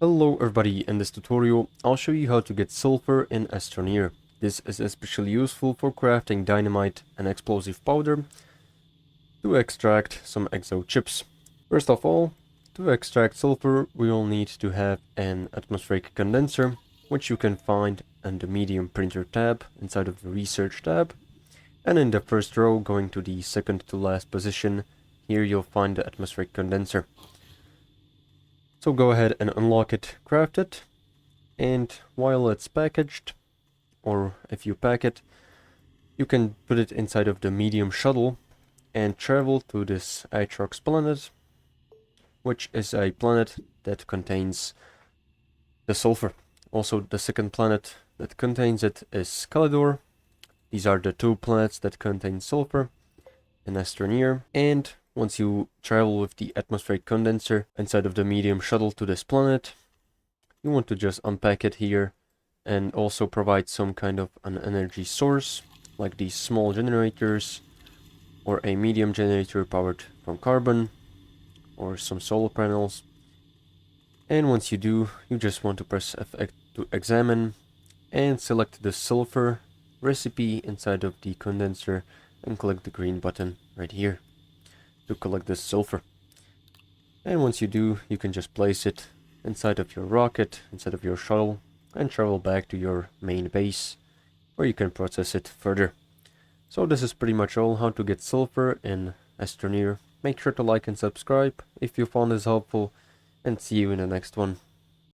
Hello everybody, in this tutorial I'll show you how to get sulfur in Astroneer. This is especially useful for crafting dynamite and explosive powder to extract some exo chips. First of all, to extract sulfur we will need to have an atmospheric condenser, which you can find in the medium printer tab inside of the research tab. And in the first row, going to the second to last position, here you'll find the atmospheric condenser. So go ahead and unlock it, craft it, and while it's packaged, or if you pack it, you can put it inside of the medium shuttle and travel to this Atrox planet, which is a planet that contains the sulfur. Also, the second planet that contains it is Calidor. These are the two planets that contain sulfur in Astroneer, and once you travel with the atmospheric condenser inside of the medium shuttle to this planet, you want to just unpack it here and also provide some kind of an energy source, like these small generators, or a medium generator powered from carbon, or some solar panels. And once you do, you just want to press F8 to examine and select the sulfur recipe inside of the condenser and click the green button right here to collect this sulfur. And once you do, you can just place it inside of your rocket, inside of your shuttle, and travel back to your main base where you can process it further. So this is pretty much all how to get sulfur in Astroneer. Make sure to like and subscribe if you found this helpful, and see you in the next one.